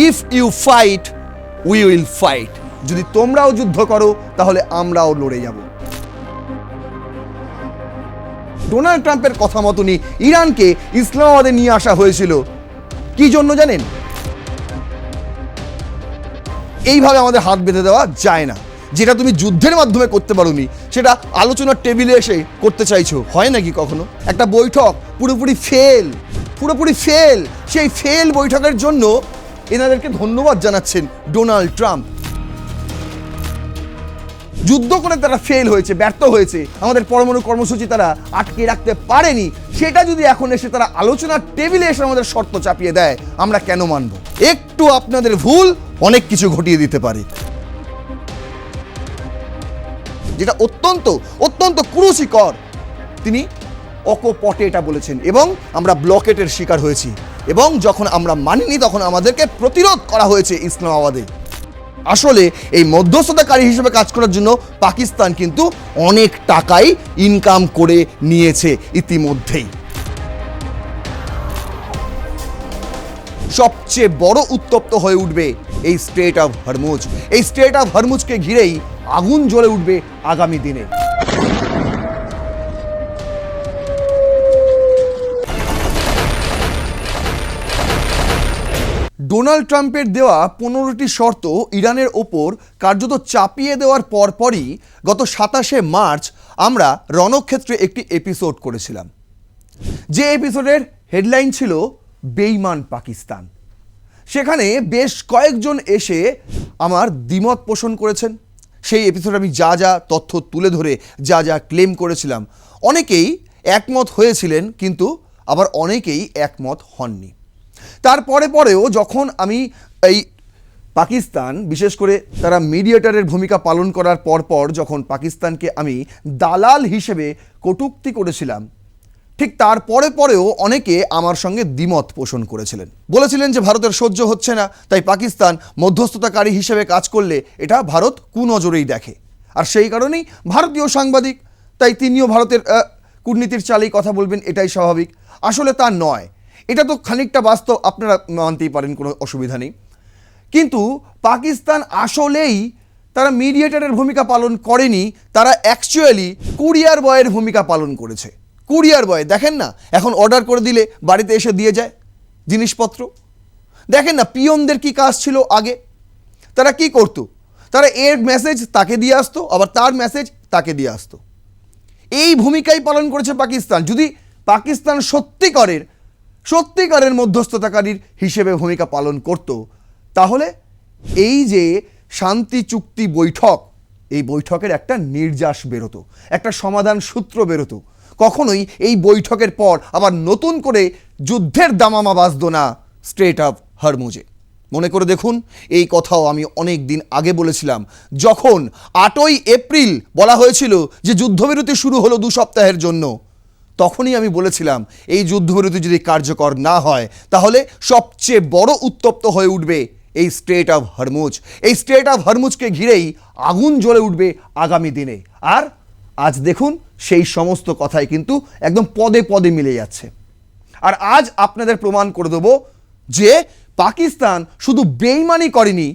If you fight we will fight. যদি তোমরাও যুদ্ধ করো তাহলে আমরাও লড়ে যাব। ডোনাল্ড ট্রাম্পের কথা মতনই ইরানকে ইসলামাবাদে নিয়ে আসা হয়েছিল। কি জন্য জানেন? এইভাবে আমাদের হাত বেঁধে দেওয়া যায় না। যেটা তুমি যুদ্ধের মাধ্যমে করতে পারোনি সেটা আলোচনার টেবিলে এসে করতে চাইছো, হয় নাকি কখনো? একটা বৈঠক পুরোপুরি ফেল। সেই ফেল বৈঠকের জন্য এনাদেরকে ধন্যবাদ জানাচ্ছেন ডোনাল্ড ট্রাম্প। যুদ্ধ করে তারা ফেল হয়েছে, ব্যর্থ হয়েছে, আমাদের পরমাণু কর্মসূচি তারা আটকে রাখতে পারেনি, সেটা যদি এখন এসে তারা আলোচনার টেবিলে এসে আমাদের শর্ত চাপিয়ে দেয়, আমরা কেন মানব? একটু আপনাদের ভুল অনেক কিছু ঘটিয়ে দিতে পারে। যেটা অত্যন্ত কুরুচিকর, তিনি অকপটে এটা বলেছেন এবং আমরা ব্লকেটের শিকার হয়েছি, এবং যখন আমরা মানিনি তখন আমাদেরকে প্রতিরোধ করা হয়েছে ইসলামাবাদে। আসলে এই মধ্যস্থতাকারী হিসেবে কাজ করার জন্য পাকিস্তান কিন্তু অনেক টাকাই ইনকাম করে নিয়েছে ইতিমধ্যেই। সবচেয়ে বড় উত্তপ্ত হয়ে উঠবে এই স্ট্রেট অফ হরমুজ। এই স্ট্রেট অফ হরমুজকে ঘিরেই আগুন জ্বলে উঠবে আগামী দিনে। ডোনাল্ড ট্রাম্পের দেওয়া 15টি শর্ত ইরানের ওপর কার্যত চাপিয়ে দেওয়ার পরপরই গত 27শে মার্চ আমরা রণক্ষেত্রে একটি এপিসোড করেছিলাম, যে এপিসোডের হেডলাইন ছিল বেঈমান পাকিস্তান। সেখানে বেশ কয়েকজন এসে আমার দ্বিমত পোষণ করেছেন। সেই এপিসোডে আমি যা তথ্য তুলে ধরে যা ক্লেম করেছিলাম, অনেকেই একমত হয়েছিলেন, কিন্তু আবার অনেকেই একমত হননি। তারপরেও যখন আমি এই পাকিস্তান, বিশেষ করে তারা মিডিয়েটরের ভূমিকা পালন করার পর যখন পাকিস্তানকে আমি দালাল হিসেবে কটূক্তি করেছিলাম, ঠিক তারপরেও অনেকে আমার সঙ্গে দ্বিমত পোষণ করেছিলেন। বলেছিলেন যে ভারতের সহ্য হচ্ছে না, তাই পাকিস্তান মধ্যস্থতাকারী হিসেবে কাজ করলে এটা ভারত কুনজরেই দেখে, আর সেই কারণেই ভারতীয় সাংবাদিক, তাই তিনিও ভারতের কূটনীতির চালেই কথা বলবেন, এটাই স্বাভাবিক। আসলে তা নয়, এটা তো খানিকটা বাস্তব, আপনারা মানতেই পারেন, কোনো অসুবিধা নেই। কিন্তু পাকিস্তান আসলেই তারা মিডিয়েটরের ভূমিকা পালন করেনি, তারা অ্যাকচুয়ালি কুরিয়ার বয়ের ভূমিকা পালন করেছে। কুরিয়ার বয় দেখেন না, এখন অর্ডার করে দিলে বাড়িতে এসে দিয়ে যায় জিনিসপত্র। দেখেন না পিয়নদের কি কাজ ছিল আগে, তারা কি করতো? তারা এর মেসেজ তাকে দিয়ে আসতো, আবার তার মেসেজ তাকে দিয়ে আসতো। এই ভূমিকাই পালন করেছে পাকিস্তান। যদি পাকিস্তান সত্যিকারের মধ্যস্থতাকারীর হিসেবে ভূমিকা পালন করত, তাহলে এই যে শান্তি চুক্তি বৈঠক, এই বৈঠকের একটা নির্যাস বেরোতো, একটা সমাধান সূত্র বেরোতো। কখনোই এই বৈঠকের পর আবার নতুন করে যুদ্ধের দামামা বাজতো না স্ট্রেট অফ হরমুজে। মনে করে দেখুন, এই কথাও আমি অনেক দিন আগে বলেছিলাম, যখন 8ই এপ্রিল বলা হয়েছিল যে যুদ্ধবিরতি শুরু হলো 2 সপ্তাহের জন্য। তখনই আমি বলেছিলাম এই যুদ্ধবিরতি যদি কার্যকর না হয় তাহলে সবচেয়ে বড় উত্তপ্ত হয়ে উঠবে এই স্ট্রেট অফ হরমুজ। এই স্ট্রেট অফ হরমুজকে ঘিরেই আগুন জ্বলে উঠবে আগামী দিনে। আর আজ দেখুন, সেই সমস্ত কথাই কিন্তু একদম পদে পদে মিলে যাচ্ছে। আর আজ আপনাদের প্রমাণ করে দেব যে পাকিস্তান শুধু বেইমানি করেনি,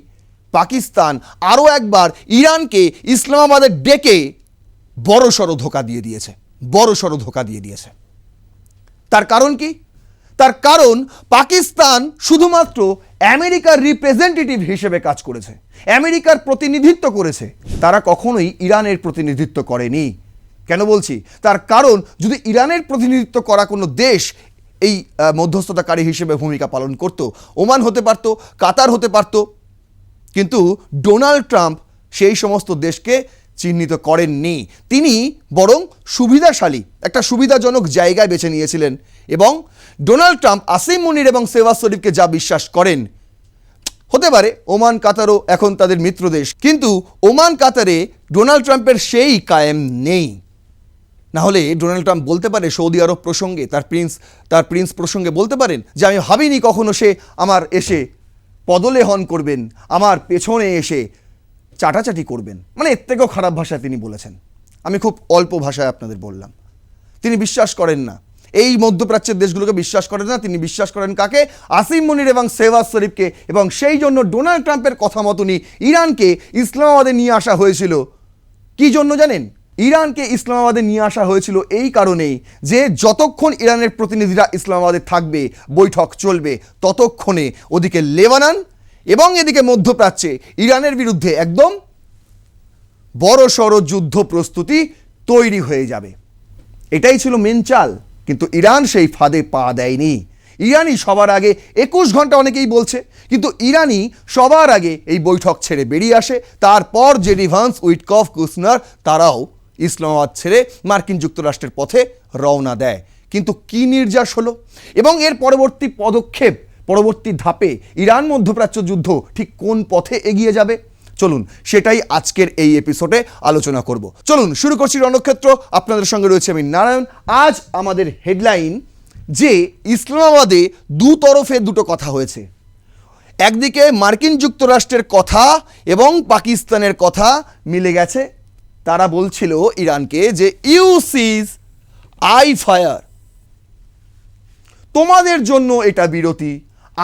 পাকিস্তান আরও একবার ইরানকে ইসলামাবাদে ডেকে বড়সড় ধোঁকা দিয়ে দিয়েছে। তার কারণ কি? তার কারণ পাকিস্তান শুধুমাত্র আমেরিকার রিপ্রেজেন্টেটিভ হিসেবে কাজ করেছে, আমেরিকার প্রতিনিধিত্ব করেছে, তারা কখনোই ইরানের প্রতিনিধিত্ব করেনি। কেন বলছি? তার কারণ যদি ইরানের প্রতিনিধিত্ব করা কোনো দেশ এই মধ্যস্থতাকারী হিসেবে ভূমিকা পালন করত, ওমান হতে পারত, কাতার হতে পারত, কিন্তু ডোনাল্ড ট্রাম্প সেই সমস্ত দেশকে চিহ্নিত করেননি। তিনি বরং একটা সুবিধাজনক জায়গায় বেছে নিয়েছিলেন। এবং ডোনাল্ড ট্রাম্প আসিম মুনির এবং শেহবাজ শরীফকে যা বিশ্বাস করেন, হতে পারে ওমান কাতারও এখন তাদের মিত্র দেশ, কিন্তু ওমান কাতারে ডোনাল্ড ট্রাম্পের সেই কায়েম নেই। না হলে ডোনাল্ড ট্রাম্প বলতে পারে সৌদি আরব প্রসঙ্গে, তার প্রিন্স প্রসঙ্গে বলতে পারেন যে আমি ভাবিনি কখনো সে আমার এসে পদলেহন করবেন, আমার পেছনে এসে চাটাচাটি করবেন। মানে এর থেকেও খারাপ ভাষায় তিনি বলেছেন, আমি খুব অল্প ভাষায় আপনাদের বললাম। তিনি বিশ্বাস করেন না এই মধ্যপ্রাচ্যের দেশগুলোকে বিশ্বাস করেন না, তিনি বিশ্বাস করেন কাকে? আসিম মুনির এবং শেহবাজ শরীফকে। এবং সেই জন্য ডোনাল্ড ট্রাম্পের কথা মতনই ইরানকে ইসলামাবাদে নিয়ে আসা হয়েছিল। কি জন্য জানেন? ইরানকে ইসলামাবাদে নিয়ে আসা হয়েছিল এই কারণেই যে যতক্ষণ ইরানের প্রতিনিধিরা ইসলামাবাদে থাকবে, বৈঠক চলবে, ততক্ষণে ওদিকে লেবানন এবং এদিকে মধ্যপ্রাচ্যে ইরানের বিরুদ্ধে একদম বড়সড় যুদ্ধ প্রস্তুতি তৈরি হয়ে যাবে। এটাই ছিল মেন চাল। কিন্তু ইরান সেই ফাঁদে পা দেয়নি। ইরানই সবার আগে 21 ঘন্টা অনেকেই বলছে, কিন্তু ইরানই সবার আগে এই বৈঠক ছেড়ে বেরিয়ে আসে। তারপর জেডি ভান্স, উইটকফ, কুশনার তারাও ইসলামাবাদ ছেড়ে মার্কিন যুক্তরাষ্ট্রের পথে রওনা দেয়। কিন্তু কি নির্যাস হলো এবং এর পরবর্তী পদক্ষেপ, পরবর্তী ধাপে ইরান মধ্যপ্রাচ্য যুদ্ধ ঠিক কোন পথে এগিয়ে যাবে, চলুন সেটাই আজকের এই এপিসোডে আলোচনা করব। চলুন শুরু করছি রণক্ষেত্র। আপনাদের সঙ্গে রয়েছে আমি নারায়ণ। আজ আমাদের হেডলাইন যে ইসলামাবাদে দুতরফে দুটো কথা হয়েছে। একদিকে মার্কিন যুক্তরাষ্ট্রের কথা এবং পাকিস্তানের কথা মিলে গেছে। তারা বলছিল ইরানকে যে ইউ সিজ আই ফায়ার, তোমাদের জন্য এটা বিরতি,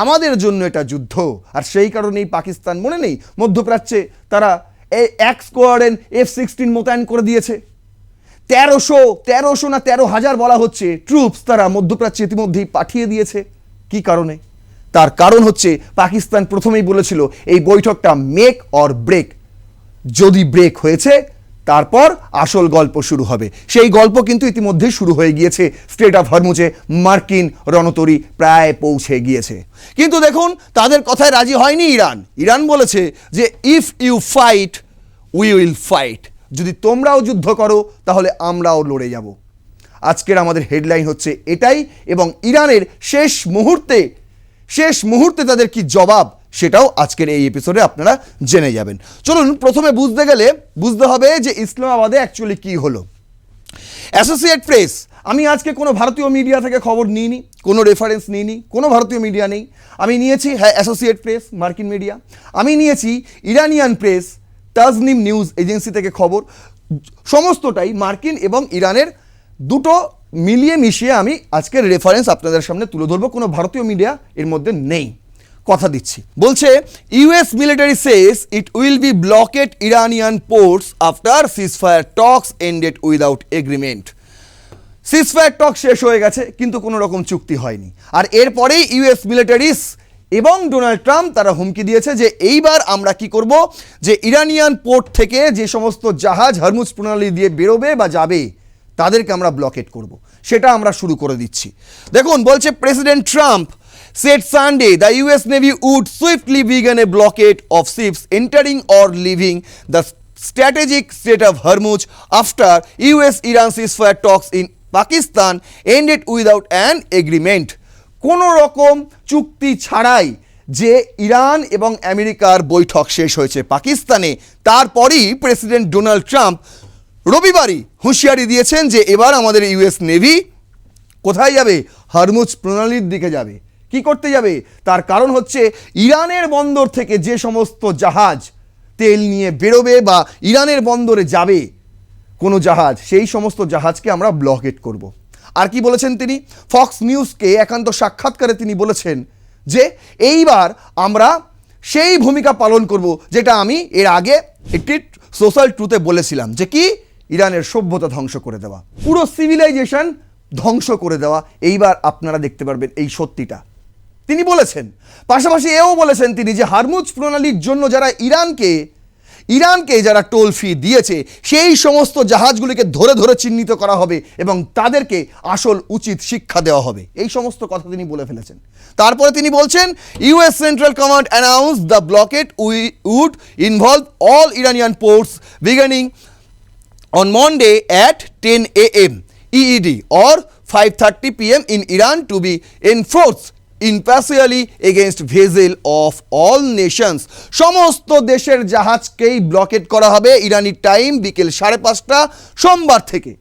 আমাদের জন্য এটা যুদ্ধ। আর সেই কারণেই পাকিস্তান, মনে নেই মধ্যপ্রাচ্যে তারা এক স্কোয়াড্রন F-16 মোতায়েন করে দিয়েছে। 1300 না 13,000 বলা হচ্ছে ট্রুপস তারা মধ্যপ্রাচ্যে ইতিমধ্যেই পাঠিয়ে দিয়েছে। কি কারণে? তার কারণ হচ্ছে পাকিস্তান প্রথমেই বলেছিল এই বৈঠকটা মেক অর ব্রেক। যদি ব্রেক হয়েছে তারপর আসল গল্প শুরু হবে। সেই গল্প কিন্তু ইতিমধ্যেই শুরু হয়ে গিয়েছে। স্ট্রেট অফ হরমুজে মার্কিন রণতরী প্রায় পৌঁছে গিয়েছে। কিন্তু দেখুন তাদের কথায় রাজি হয়নি ইরান। ইরান বলেছে যে if you fight we will fight, যদি তোমরাও যুদ্ধ করো তাহলে আমরাও লড়ে যাব। আজকের আমাদের হেডলাইন হচ্ছে এটাই। এবং ইরানের শেষ মুহূর্তে তাদের কি জবাব, সেটাও আজকের এই এপিসোডে আপনারা জেনে যাবেন। চলুন প্রথমে বুঝতে হবে যে ইসলামাবাদে অ্যাকচুয়ালি কি হলো। অ্যাসোসিয়েট প্রেস, আমি আজকে কোনো ভারতীয় মিডিয়া থেকে খবর নিইনি, কোনো রেফারেন্স নিইনি, কোনো ভারতীয় মিডিয়া নেই। আমি নিয়েছি অ্যাসোসিয়েট প্রেস, মার্কিন মিডিয়া। আমি নিয়েছি Iranian press, Tajnim news agency থেকে খবর। সমস্তটাই মার্কিন এবং ইরানের দুটো মিলিয়ে মিশিয়ে আমি আজকের রেফারেন্স আপনাদের সামনে তুলে ধরবো। কোনো ভারতীয় মিডিয়া এর মধ্যে নেই, কথা দিচ্ছি। বলছে US military says it will be blockade Iranian ports after ceasefire talks ended without agreement. Ceasefire talk শেষ হয়ে গেছে কিন্তু কোনো রকম চুক্তি হয়নি। আর এরপরেই ইউএস মিলিটারিস এবং ডোনাল্ড ট্রাম্প তারা হুমকি দিয়েছে যে এইবার আমরা কি করব, যে ইরানিয়ান পোর্ট থেকে যে সমস্ত জাহাজ হরমুজ প্রণালী দিয়ে বেরোবে বা যাবে তাদেরকে আমরা ব্লকেট করব। সেটা আমরা শুরু করে দিচ্ছি। দেখুন বলছে president Trump said Sunday the US Navy would swiftly begin a blockade of ships entering or leaving the strategic Strait of Hormuz after US-Iran ceasefire talks in Pakistan ended without an agreement. কোনো রকম চুক্তি ছাড়াই যে Iran এবং আমেরিকার বৈঠক শেষ হয়েছে পাকিস্তানে, তারপরই প্রেসিডেন্ট ডোনাল্ড ট্রাম্প রবিবারই হুঁশিয়ারি দিয়েছেন যে এবার আমাদের ইউএস নেভি কোথায় যাবে? হরমুজ প্রণালীর দিকে যাবে। কি করতে যাবে? তার কারণ হচ্ছে ইরানের বন্দর থেকে যে সমস্ত জাহাজ তেল নিয়ে বেরোবে বা ইরানের বন্দরে যাবে কোনো জাহাজ, সেই সমস্ত জাহাজকে আমরা ব্লকেট করব। আর কি বলেছেন তিনি? ফক্স নিউজকে একান্ত সাক্ষাৎকারে তিনি বলেছেন যে এইবার আমরা সেই ভূমিকা পালন করব যেটা আমি এর আগে একটি সোশ্যাল ট্রুথে বলেছিলাম, যে কি ইরানের সভ্যতা ধ্বংস করে দেওয়া, পুরো সিভিলাইজেশন ধ্বংস করে দেওয়া। এইবার আপনারা দেখতে পারবেন এই সত্যিটা তিনি বলেছেন। পাশাপাশি এও বলেছেন তিনি যে হরমুজ প্রণালীর জন্য যারা ইরানকে যারা টোল ফি দিয়েছে সেই সমস্ত জাহাজগুলিকে ধরে ধরে চিহ্নিত করা হবে এবং তাদেরকে আসল উচিত শিক্ষা দেওয়া হবে। এই সমস্ত কথা তিনি বলে ফেলেছেন। তারপরে তিনি বলছেন US central command announce the blockade would involve all Iranian ports beginning on Monday at 10 a.m. EED or 5:30 p.m. in Iran to be enforced impartially against vessel of all nations. সমস্ত দেশের জাহাজকেই ব্লকেট করা হবে ইরানি time বিকেল 5:30 সোমবার থেকে,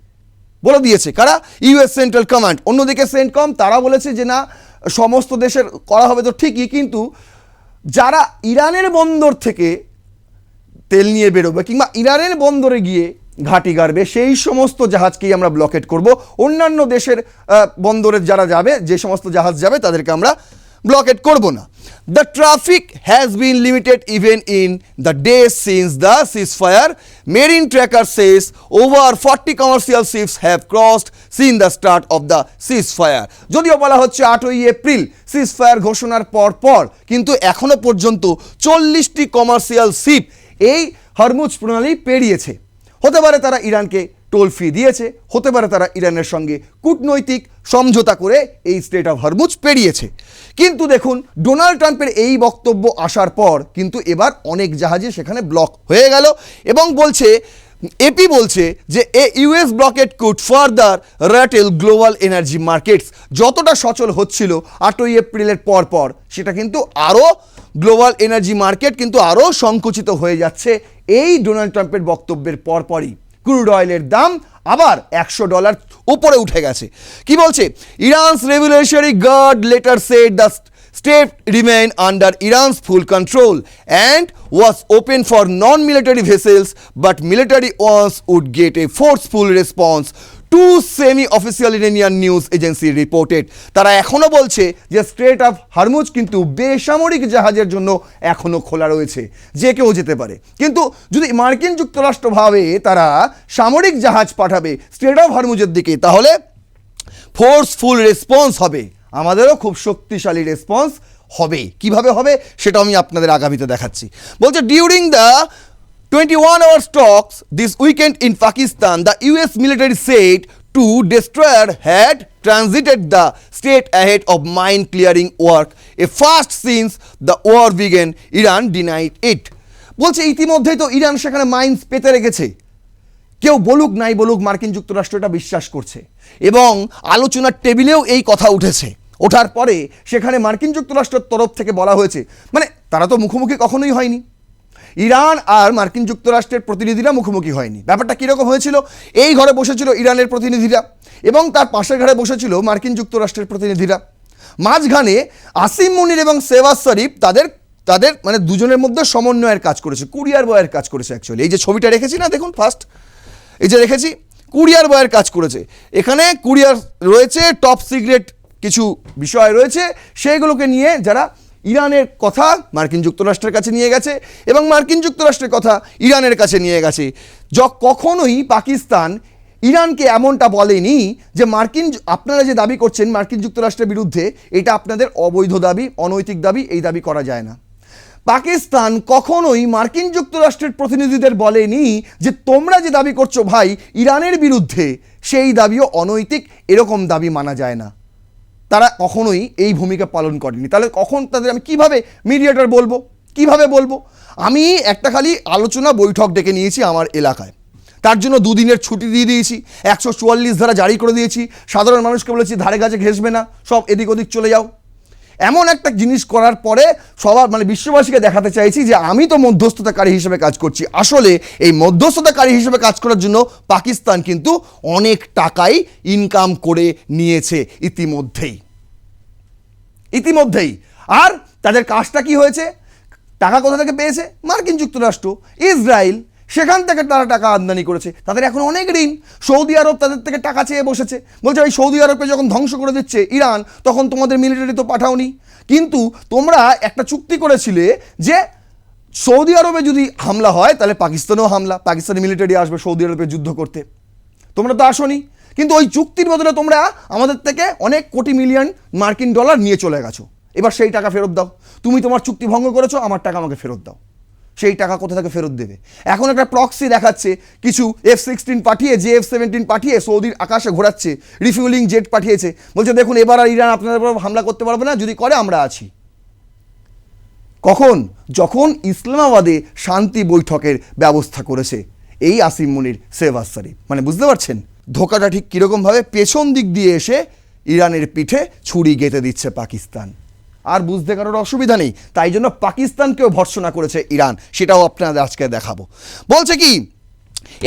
বলে দিয়েছে কারা? US central command. অন্যদিকে সেন্টকম তারা বলেছে যে না সমস্ত দেশের করা হবে তো ঠিকই, কিন্তু যারা ইরানের বন্দর থেকে তেল নিয়ে বেরোবে কিংবা ইরানের বন্দরে গিয়ে ঘাঁটি গাড়বে, সেই সমস্ত জাহাজকেই আমরা ব্লকেট করব। অন্যান্য দেশের বন্দরে যারা যাবে, যে সমস্ত জাহাজ যাবে, তাদেরকে আমরা ব্লকেট করব না। The traffic has been limited even in the days since the ceasefire. Marine Tracker says over 40 commercial ships have crossed since the start of the ceasefire. যদিও বলা হচ্ছে 8ই এপ্রিল সিজফায়ার ঘোষণার পর, কিন্তু এখনো পর্যন্ত 40টি কমার্শিয়াল শিপ এই হরমুজ প্রণালী পেরিয়েছে। হতে পারে তারা ইরানকে টোল ফি দিয়েছে, হতে পারে তারা ইরানের সঙ্গে কূটনৈতিক সমঝোতা করে এই স্ট্রেট অফ হরমুজ পেরিয়েছে। কিন্তু দেখুন, ডোনাল্ড ট্রাম্পের এই বক্তব্য আসার পর কিন্তু এবার অনেক জাহাজে সেখানে ব্লক হয়ে গেল এবং বলছে, এপি বলছে যে US blockade could further rattle global energy markets. যতটা সচল হচ্ছিল 8ই এপ্রিলের পর সেটা কিন্তু আরও গ্লোবাল এনার্জি মার্কেট কিন্তু আরও সংকুচিত হয়ে যাচ্ছে এই ডোনাল্ড ট্রাম্পের বক্তব্যের পরপরই। ক্রুড অয়েলের দাম আবার $100 উপরে উঠে গেছে। কি বলছে? Iran's revolutionary guard later said the state remained under Iran's full control and was open for non-military vessels, but military ones would get a forceful response, two semi-official Iranian news agency reported. তারা এখনো বলছে যে straight of Hormuz কিন্তু বেসামরিক জাহাজের জন্য এখনো খোলা রয়েছে, যে কেউ যেতে পারে। কিন্তু যদি মার্কিন যুক্তরাষ্ট্র ভাবে তারা সামরিক জাহাজ পাঠাবে স্ট্রেট অফ হরমুজের দিকে, তাহলে ফোর্সফুল রেসপন্স হবে, আমাদেরও খুব শক্তিশালী রেসপন্স হবে। কিভাবে হবে সেটা আমি আপনাদের আগামীতে দেখাচ্ছি। বলছে, during the 21 hour talks this weekend in Pakistan, the US military said two destroyers had transited the state ahead of mine clearing work, a first since the war began. Iran denied it. বলছে ইতিমধ্যেই তো Iran সেখানে mines পেতে রেখেছে, কেউ বলুক নাই বলুক মার্কিন যুক্তরাষ্ট্র এটা বিশ্বাস করছে এবং আলোচনার টেবিলেও এই কথা উঠেছে। ওঠার পরে সেখানে মার্কিন যুক্তরাষ্ট্রের তরফ থেকে বলা হয়েছে, মানে তারা তো মুখোমুখি কখনোই হয়নি, ইরান আর মার্কিন যুক্তরাষ্ট্রের প্রতিনিধিরা মুখোমুখি হয়নি। ব্যাপারটা কীরকম হয়েছিল? এই ঘরে বসেছিল ইরানের প্রতিনিধিরা এবং তার পাশের ঘরে বসেছিল মার্কিন যুক্তরাষ্ট্রের প্রতিনিধিরা। মাঝখানে আসিম মুনির এবং শেহবাজ শরীফ তাদের মানে দুজনের মধ্যে সমন্বয়ের কাজ করেছে, কুরিয়ার বয়ের কাজ করেছে। অ্যাকচুয়ালি এই যে ছবিটা রেখেছি না, দেখুন ফার্স্ট এই যে রেখেছি, কুরিয়ার বয়ের কাজ করেছে। এখানে কুরিয়ার রয়েছে, টপ সিক্রেট কিছু বিষয় রয়েছে, সেইগুলোকে নিয়ে যারা ইরানের কথা মার্কিন যুক্তরাষ্ট্রের কাছে নিয়ে গেছে এবং মার্কিন যুক্তরাষ্ট্রের কথা ইরানের কাছে নিয়ে গেছে। কখনোই পাকিস্তান ইরানকে এমনটা বলেনি যে আপনারা যে দাবি করছেন মার্কিন যুক্তরাষ্ট্রের বিরুদ্ধে, এটা আপনাদের অবৈধ দাবি, অনৈতিক দাবি, এই দাবি করা যায় না। পাকিস্তান কখনোই মার্কিন যুক্তরাষ্ট্রের প্রতিনিধিদের বলেনি যে তোমরা যে দাবি করছো ভাই ইরানের বিরুদ্ধে, সেই দাবিও অনৈতিক, এরকম দাবি মানা যায় না। তারা কখনোই এই ভূমিকা পালন করেনি। তাহলে কখন তাদের আমি কিভাবে মিডিয়েটর বলবো, কিভাবে বলবো? আমি একটা খালি আলোচনা বৈঠক ডেকে নিয়েছি আমার এলাকায়, তার জন্য 2 দিনের ছুটি দিয়ে দিয়েছি, 144 ধারা জারি করে দিয়েছি, সাধারণ মানুষকে বলেছি ধারে কাছে ঘেঁষবে না, সব এদিক ওদিক চলে যাও। এমন একটা জিনিস করার পরে সবার মানে বিশ্ববাসীকে দেখাতে চাইছি যে আমি তো মধ্যস্থতাকারী হিসেবে কাজ করছি। আসলে এই মধ্যস্থতাকারী হিসেবে কাজ করার জন্য পাকিস্তান কিন্তু অনেক টাকাই ইনকাম করে নিয়েছে ইতিমধ্যেই। আর তাদের কাজটা কি হয়েছে? টাকা কোথা থেকে পেয়েছে? মার্কিন যুক্তরাষ্ট্র, ইসরায়েল, সেখান থেকে তারা টাকা আমদানি করেছে। তাদের এখন অনেক ঋণ। সৌদি আরব তাদের থেকে টাকা চেয়ে বসেছে, বলছে ওই সৌদি আরবকে যখন ধ্বংস করে দিচ্ছে ইরান, তখন তোমাদের মিলিটারি তো পাঠাওনি, কিন্তু তোমরা একটা চুক্তি করেছিলে যে সৌদি আরবে যদি হামলা হয় তাহলে পাকিস্তানেও হামলা, পাকিস্তানি মিলিটারি আসবে সৌদি আরবে যুদ্ধ করতে, তোমরা তো আসোনি। কিন্তু ওই চুক্তির বদলে তোমরা আমাদের থেকে অনেক কোটি মিলিয়ন মার্কিন ডলার নিয়ে চলে গেছো, এবার সেই টাকা ফেরত দাও। তুমি তোমার চুক্তি ভঙ্গ করেছো, আমার টাকা আমাকে ফেরত দাও। সেই টাকা কোথা থেকে ফেরত দেবে? এখন একটা প্রক্সি দেখাচ্ছে, কিছু F-16 পাঠিয়ে, JF-17 পাঠিয়ে সৌদির আকাশে ঘোরাচ্ছে, রিফিউলিং জেট পাঠিয়েছে, বলছে দেখুন এবার আর ইরান আপনাদের উপর হামলা করতে পারবে না, যদি করে আমরা আছি। কখন? যখন ইসলামাবাদে শান্তি বৈঠকের ব্যবস্থা করেছে এই আসিম মুনির, শেহবাজ শরীফ। মানে বুঝতে পারছেন ধোকাটা ঠিক কীরকমভাবে পেছন দিক দিয়ে এসে ইরানের পিঠে ছুরি গেঁথে দিচ্ছে পাকিস্তান। আর বুঝতে কারোর অসুবিধা নেই, তাই জন্য পাকিস্তানকেও ভর্ৎসনা করেছে ইরান, সেটাও আপনাদের আজকে দেখাবো। বলছে কি,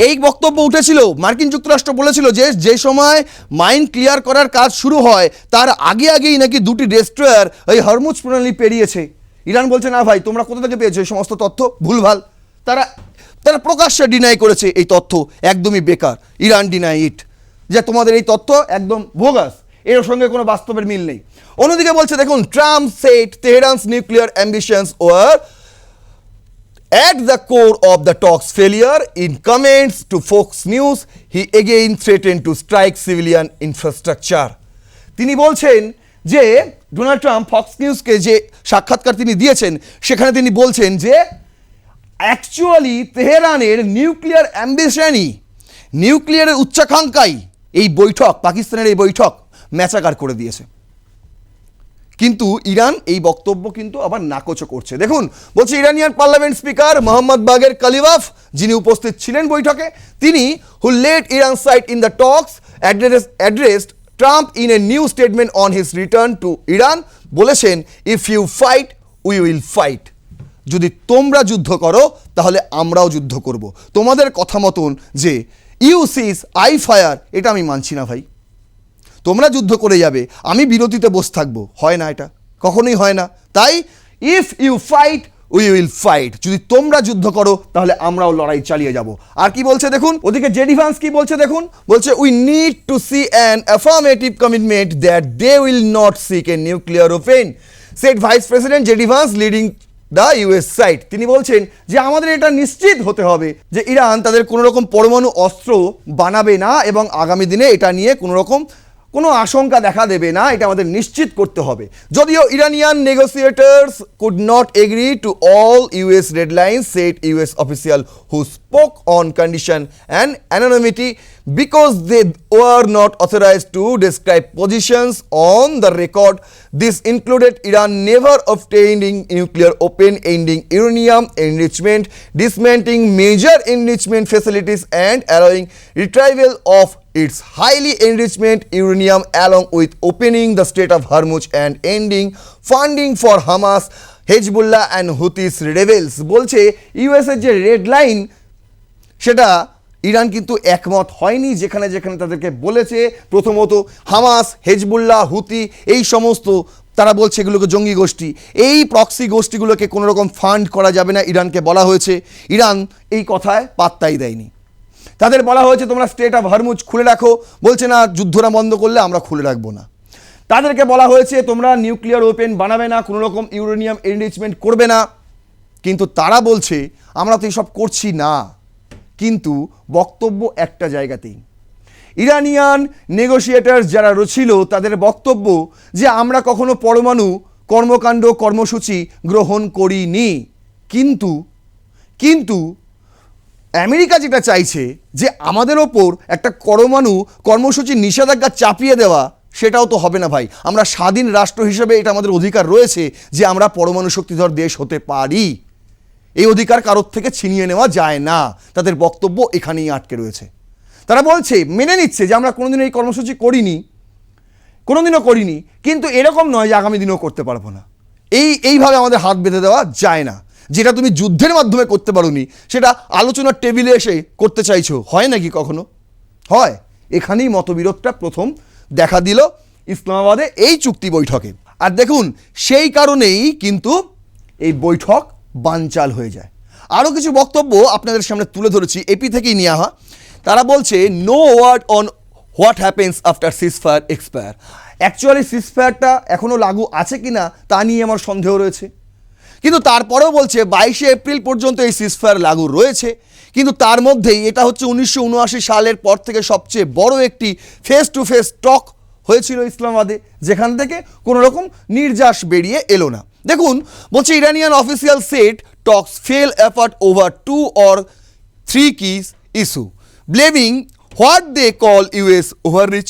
এই বক্তব্য উঠেছিল, মার্কিন যুক্তরাষ্ট্র বলেছিল যে সময় মাইন ক্লিয়ার করার কাজ শুরু হয় তার আগেই নাকি 2টি ডেস্ট্রয়ার ওই হরমুজ প্রণালী পেরিয়েছে। ইরান বলছে না ভাই তোমরা কোথা থেকে পেয়েছো এই সমস্ত তথ্য, ভুলভাল। তারা তারা প্রকাশ্যে ডিনাই করেছে এই তথ্য একদমই বেকার। ইরান ডিনাই ইট, যে তোমাদের এই তথ্য একদম বোগাস, এর সঙ্গে কোনো বাস্তবের মিল নেই। অন্যদিকে বলছে দেখুন, Trump said Tehran's nuclear ambitions were at the core of the talks failure. In comments to Fox News, he again threatened to strike civilian infrastructure. তিনি বলছেন যে ডোনাল্ড ট্রাম্প ফক্স নিউজকে যে সাক্ষাৎকার তিনি দিয়েছেন সেখানে তিনি বলছেন যে অ্যাকচুয়ালি তেহরানের নিউক্লিয়ার অ্যাম্বিশনই, নিউক্লিয়ারের উচ্চাকাঙ্ক্ষাই এই বৈঠক, পাকিস্তানের এই বৈঠক ম্যাচাকার করে দিয়েছে। কিন্তু ইরান এই বক্তব্য কিন্তু আবার নাকচও করছে। দেখুন, বলছে ইরানিয়ান পার্লামেন্ট স্পিকার মোহাম্মদ বাগের কালিবাফ, যিনি উপস্থিত ছিলেন বৈঠকে, তিনি who led Iran side in the talks addressed Trump in a new statement on his return to Iran, বলেছেন if you fight we will fight, যদি তোমরা যুদ্ধ করো তাহলে আমরাও যুদ্ধ করব। তোমাদের কথা মতন যে ইউ সিজ আই ফায়ার, এটা আমি মানছি না ভাই। তোমরা যুদ্ধ করে যাবে, আমি বিরতিতে বসে থাকবো, হয় না, এটা কখনোই হয় না। তাই if you fight we will fight, যদি তোমরা যুদ্ধ করো তাহলে আমরাও লড়াই চালিয়ে যাব। আর কি বলছে দেখুন, ওদিকে জেডি ভান্স কি বলছে দেখুন, বলছে we need to see an affirmative commitment that they will not seek a nuclear weapon, said vice president JD Vance leading the US side. তিনি বলছেন যে আমাদের এটা নিশ্চিত হতে হবে যে ইরান তাদের কোনো রকম পরমাণু অস্ত্র বানাবে না এবং আগামী দিনে এটা নিয়ে কোনো আশঙ্কা দেখা দেবে না, এটা আমাদের নিশ্চিত করতে হবে। যদিও Iranian negotiators could not agree to all US red lines, said US official who spoke on condition and anonymity because they were not authorised to describe positions on the record. This included Iran never obtaining nuclear open, ending uranium enrichment, dismantling major enrichment facilities and allowing retrieval of its highly enrichment uranium, along with opening the Strait of Hormuz and ending funding for Hamas, Hezbollah and Houthis rebels. বলছে ইউএসের যে red line সেটা Iran কিন্তু একমত হয়নি, যেখানে যেখানে তাদেরকে বলেছে প্রথমত হামাস, হেজবুল্লাহ, হুতি, এই সমস্ত তারা বলছে এগুলোকে জঙ্গি গোষ্ঠী, এই প্রক্সি গোষ্ঠীগুলোকে কোনো রকম ফান্ড করা যাবে না ইরানকে বলা হয়েছে। ইরান এই কথায় পাত্তাই দেয়নি। তাদের বলা হয়েছে তোমরা স্ট্রেট অফ হরমুজ খুলে রাখো, বলছে না যুদ্ধটা বন্ধ করলে আমরা খুলে রাখবো না। তাদেরকে বলা হয়েছে তোমরা নিউক্লিয়ার ওপেন বানাবে না, কোনো রকম ইউরেনিয়াম এনরিচমেন্ট করবে না, কিন্তু তারা বলছে আমরা তো এইসব করছি না। কিন্তু বক্তব্য একটা জায়গাতেই, ইরানিয়ান নেগোসিয়েটার্স যারা ছিল তাদের বক্তব্য যে আমরা কখনো পরমাণু কর্মকাণ্ড কর্মসূচি গ্রহণ করিনি, কিন্তু আমেরিকা যেটা চাইছে যে আমাদের ওপর একটা পরমাণু কর্মসূচি নিষেধাজ্ঞা চাপিয়ে দেওয়া, সেটাও তো হবে না ভাই। আমরা স্বাধীন রাষ্ট্র হিসেবে এটা আমাদের অধিকার রয়েছে যে আমরা পরমাণু শক্তিধর দেশ হতে পারি, এই অধিকার কারোর থেকে ছিনিয়ে নেওয়া যায় না। তাদের বক্তব্য এখানেই আটকে রয়েছে। তারা বলছে মেনে নিচ্ছে যে আমরা কোনোদিনও এই কর্মসূচি কোনোদিনও করিনি, কিন্তু এরকম নয় যে আগামী দিনেও করতে পারবো না। এইভাবে আমাদের হাত বেঁধে দেওয়া যায় না। যেটা তুমি যুদ্ধের মাধ্যমে করতে পারোনি সেটা আলোচনার টেবিলে এসে করতে চাইছো, হয় নাকি কখনো? হয়। এখানেই মতবিরোধটা প্রথম দেখা দিল ইসলামাবাদে এই চুক্তি বৈঠকে। আর দেখুন সেই কারণেই কিন্তু এই বৈঠক বানচাল হয়ে যায়। আরও কিছু বক্তব্য আপনাদের সামনে তুলে ধরেছি, এপি থেকেই নেওয়া হয়। তারা বলছে no word on what happens after ceasefire expire. Actually সিজফায়ারটা এখনও লাগু আছে কি না তা নিয়ে আমার সন্দেহ রয়েছে, কিন্তু তারপরেও বলছে 22শে এপ্রিল পর্যন্ত এই সিজফায়ার লাগু রয়েছে। কিন্তু তার মধ্যেই এটা হচ্ছে 1979 সালের পর থেকে সবচেয়ে বড় একটি ফেস টু ফেস টক হয়েছিল ইসলামাবাদে, যেখান থেকে কোনো রকম নির্যাস বেরিয়ে এলো না। দেখুন বলছে Iranian official said talks fell apart over 2 or 3 key issue, blaming what they call US overreach.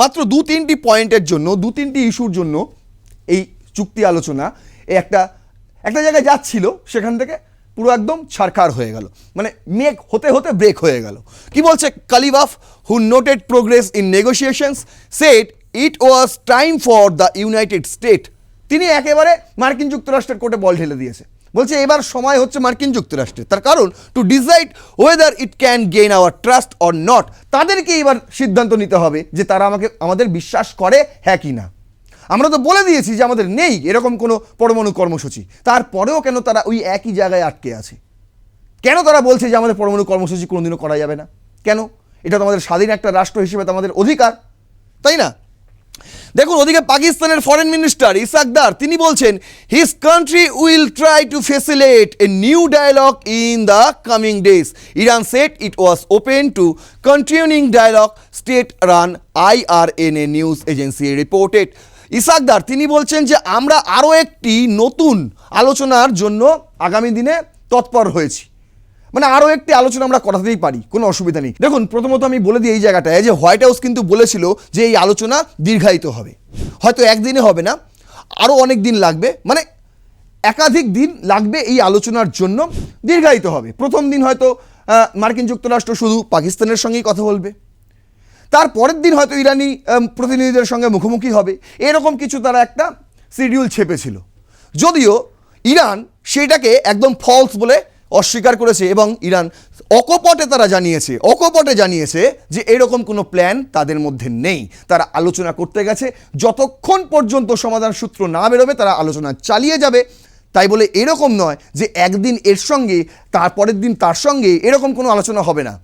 মাত্র 2-3টি পয়েন্টের জন্য, 2-3টি ইস্যুর জন্য এই চুক্তি আলোচনা একটা জায়গায় যাচ্ছিল, সেখান থেকে পুরো একদম ছারখার হয়ে গেল, মানে মেঘ হতে হতে ব্রেক হয়ে গেল। কি বলছে Ghalibaf, who noted progress in negotiations, said it was time for the United State. তিনি একেবারে মার্কিন যুক্তরাষ্ট্রের কোর্টে বল ঢেলে দিয়েছে, বলছে এবার সময় হচ্ছে মার্কিন যুক্তরাষ্ট্রের। তার কারণ to decide whether it can gain our trust or not, তাদেরকে এবার সিদ্ধান্ত নিতে হবে যে তারা আমাদের বিশ্বাস করে হ্যাঁ কি না। আমরা তো বলে দিয়েছি যে আমাদের নেই এরকম কোনো পরমাণু কর্মসূচি, তারপরেও কেন তারা ওই একই জায়গায় আটকে আছে? কেন তারা বলছে যে আমাদের পরমাণু কর্মসূচি কোনোদিনও করা যাবে না? কেন? এটা তো আমাদের স্বাধীন একটা রাষ্ট্র হিসেবে তো আমাদের অধিকার, তাই না? দেখুন, ওদিকে পাকিস্তানের ফরেন মিনিস্টার ইসাক দার তিনি বলছেন his country will try to facilitate a new dialogue in the coming days. Iran said it was open to continuing dialogue, state run IRNA news agency reported. Ishaq Dar তিনি বলছেন যে আমরা আরও একটি নতুন আলোচনার জন্য আগামী দিনে তৎপর হয়েছি, মানে আরও একটি আলোচনা আমরা করাতেই পারি, কোনো অসুবিধা নেই। দেখুন, প্রথমত আমি বলে দিই এই জায়গাটায় যে হোয়াইট হাউস কিন্তু বলেছিল যে এই আলোচনা দীর্ঘায়িত হবে, হয়তো একদিনে হবে না, আরও অনেক দিন লাগবে, মানে একাধিক দিন লাগবে এই আলোচনার জন্য, দীর্ঘায়িত হবে। প্রথম দিন হয়তো মার্কিন যুক্তরাষ্ট্র শুধু পাকিস্তানের সঙ্গেই কথা বলবে, তার পরের দিন হয়তো ইরানি প্রতিনিধিদের সঙ্গে মুখোমুখি হবে, এরকম কিছু তারা একটা শিডিউল ছেপেছিল। যদিও ইরান সেটাকে একদম ফলস বলে অস্বীকার করেছে এবং ইরান অকপটে জানিয়েছে যে এরকম কোনো প্ল্যান তাদের মধ্যে নেই। তারা আলোচনা করতে গেছে, যতক্ষণ পর্যন্ত সমাধান সূত্র না বেরোবে তারা আলোচনা চালিয়ে যাবে। তাই বলে এরকম নয় যে একদিন এর সঙ্গে তারপরের দিন তার সঙ্গে এরকম কোনো আলোচনা হবে না,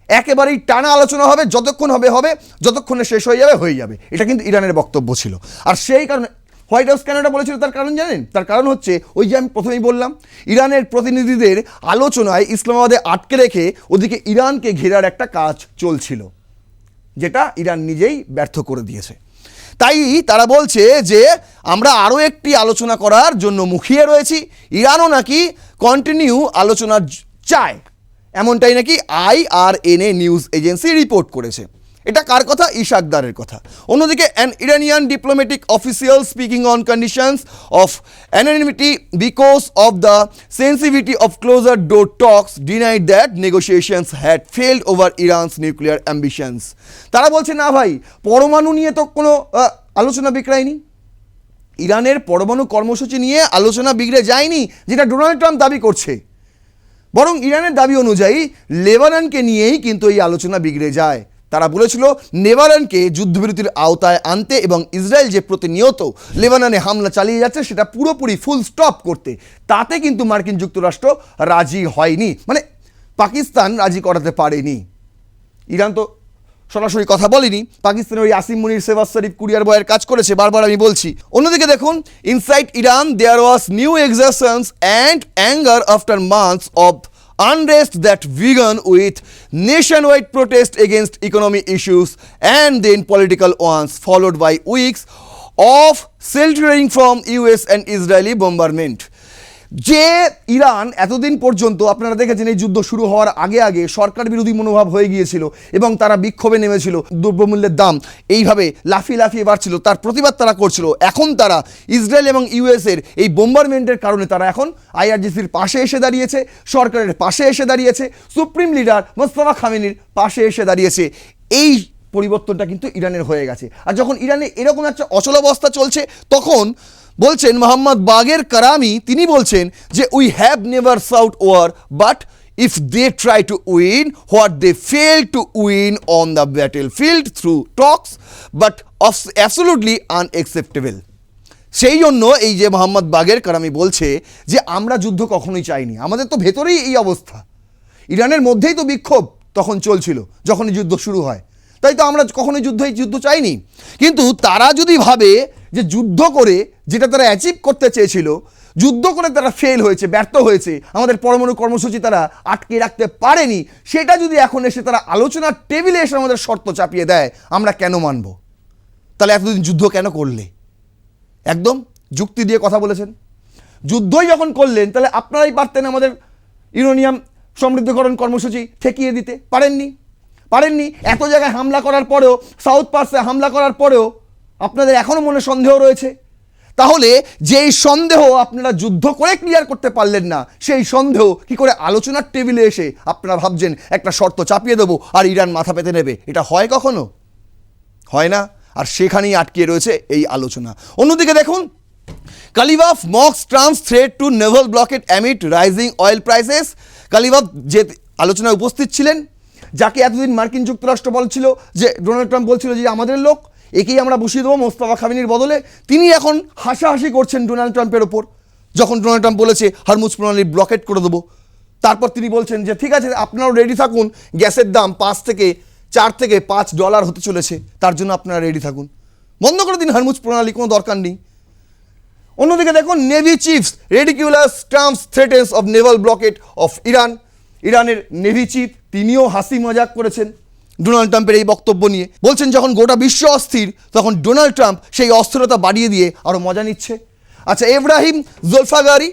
একেবারেই টানা আলোচনা হবে, যতক্ষণ হবে, যতক্ষণে শেষ হয়ে যাবে। এটা কিন্তু ইরানের বক্তব্য ছিল। আর সেই কারণে হোয়াইট হাউস কেন এটা বলেছিল তার কারণ জানেন? তার কারণ হচ্ছে ওই যে আমি প্রথমেই বললাম, ইরানের প্রতিনিধিদের আলোচনায় ইসলামাবাদে আটকে রেখে ওদিকে ইরানকে ঘেরার একটা কাজ চলছিল, যেটা ইরান নিজেই ব্যর্থ করে দিয়েছে। তাই তারা বলছে যে আমরা আরও একটি আলোচনা করার জন্য মুখিয়ে রয়েছি। ইরানও নাকি কন্টিনিউ আলোচনা চায়, এমনটাই নাকি IRNA নিউজ এজেন্সি রিপোর্ট করেছে। এটা কার কথা? ইসাক দারের কথা। অন্যদিকে an Iranian diplomatic official speaking on conditions of anonymity because of the sensitivity of closer door talks denied that negotiations had failed over Iran's nuclear ambitions. তারা বলছে না ভাই, পরমাণু নিয়ে তো কোনো আলোচনা বিগড়ায়নি, ইরানের পরমাণু কর্মসূচি নিয়ে আলোচনা বিগড়ে যায়নি, যেটা ডোনাল্ড ট্রাম্প দাবি করছে। বরং ইরানের দাবি অনুযায়ী লেবাননকে নিয়েই কিন্তু এই আলোচনা বিগড়ে যায়। তারা বলেছিল লেবাননকে যুদ্ধবিরতির আওতায় আনতে এবং ইসরায়েল যে প্রতিনিয়ত লেবাননে হামলা চালিয়ে যাচ্ছে সেটা পুরোপুরি ফুল স্টপ করতে, তাতে কিন্তু মার্কিন যুক্তরাষ্ট্র রাজি হয়নি, মানে পাকিস্তান রাজি করাতে পারেনি। ইরান তো সরাসরি কথা বলেনি, পাকিস্তানের ওই আসিম মুনির সেবাজ শরীফ কুরিয়ার বয়ের কাজ করেছে, বারবার আমি বলছি। অন্যদিকে দেখুন, inside Iran there was new exertions and anger after months of unrest that began with nationwide protest against economic issues and then political ones, followed by weeks of sheltering from US and Israeli bombardment. যে Iran এতদিন পর্যন্ত আপনারা দেখেছেন এই যুদ্ধ শুরু হওয়ার আগে সরকার বিরোধী মনোভাব হয়ে গিয়েছিল এবং তারা বিক্ষোভে নেমেছিল, দ্রব্যমূল্যের দাম এইভাবে লাফিয়ে বাড়ছিল, তার প্রতিবাদ তারা করছিল। এখন তারা ইসরায়েল এবং ইউএসের এই বোম্বারমেন্টের কারণে তারা এখন IRGCর পাশে এসে দাঁড়িয়েছে, সরকারের পাশে এসে দাঁড়িয়েছে, সুপ্রিম লিডার মোস্তফা খামেনির পাশে এসে দাঁড়িয়েছে। এই পরিবর্তনটা কিন্তু ইরানের হয়ে গেছে। আর যখন ইরানে এরকম একটা অচলাবস্থা চলছে, তখন বলছেন মোহাম্মদ বাগের কারামি, তিনি বলছেন যে we have never sought war but if they try to win what they fail to win on the battlefield through talks but absolutely unacceptable. সেই জন্য এই যে মোহাম্মদ বাগের কারামি বলছে যে আমরা যুদ্ধ কখনোই চাইনি, আমাদের তো ভেতরেই এই অবস্থা, ইরানের মধ্যেই তো বিক্ষোভ তখন চলছিল যখনই যুদ্ধ শুরু হয়, তাই তো আমরা কখনোই যুদ্ধ চাইনি। কিন্তু তারা যদি ভাবে যে যুদ্ধ করে যেটা তারা অ্যাচিভ করতে চেয়েছিল, যুদ্ধ করে তারা ফেল হয়েছে, ব্যর্থ হয়েছে, আমাদের পরমাণু কর্মসূচি তারা আটকে রাখতে পারেনি, সেটা যদি এখন এসে তারা আলোচনার টেবিলে এসে আমাদের শর্ত চাপিয়ে দেয়, আমরা কেন মানব? তাহলে এতদিন যুদ্ধ কেন করলে? একদম যুক্তি দিয়ে কথা বলেছেন। যুদ্ধই যখন করলেন তাহলে আপনারাই পারতেন আমাদের ইউরেনিয়াম সমৃদ্ধকরণ কর্মসূচি ঠেকিয়ে দিতে, পারেননি। এত জায়গায় হামলা করার পরেও, সাউথ পার্সে হামলা করার পরেও আপনাদের এখনও মনে সন্দেহ রয়েছে। তাহলে যেই সন্দেহ আপনারা যুদ্ধ করে ক্লিয়ার করতে পারলেন না, সেই সন্দেহ কি করে আলোচনার টেবিলে এসে আপনারা ভাবছেন একটা শর্ত চাপিয়ে দেবো আর ইরান মাথা পেতে নেবে? এটা হয় কখনো? হয় না। আর সেখানেই আটকে রয়েছে এই আলোচনা। অন্যদিকে দেখুন, Ghalibaf mocks Trump's threat to naval blockade amid rising oil prices. Ghalibaf যে আলোচনায় উপস্থিত ছিলেন, যাকে এতদিন মার্কিন যুক্তরাষ্ট্র বলছিল যে ডোনাল্ড ট্রাম্প বলছিল যে আমাদের লোক, একেই আমরা বসিয়ে দেবো মোস্তফা খামেনির বদলে, তিনি এখন হাসাহাসি করছেন ডোনাল্ড ট্রাম্পের ওপর, যখন ডোনাল্ড ট্রাম্প বলেছে হরমুজ প্রণালী ব্লকেট করে দেবো। তারপর তিনি বলছেন যে ঠিক আছে আপনারাও রেডি থাকুন, গ্যাসের দাম $4 থেকে $5 হতে চলেছে, তার জন্য আপনারা রেডি থাকুন, বন্ধ করে দিন হরমুজ প্রণালী, কোনো দরকার নেই। অন্যদিকে দেখুন navy chiefs ridiculous Trump's threatens of Naval blockade of Iran. ইরানের নেভি চিফ তিনিও হাসি মজাক করেছেন ডোনাল্ড ট্রাম্পের এই বক্তব্য নিয়ে, বলছেন যখন গোটা বিশ্ব অস্থির তখন ডোনাল্ড ট্রাম্প সেই অস্থিরতা বাড়িয়ে দিয়ে আরও মজা নিচ্ছে। আচ্ছা, এব্রাহিম জোলফাগারি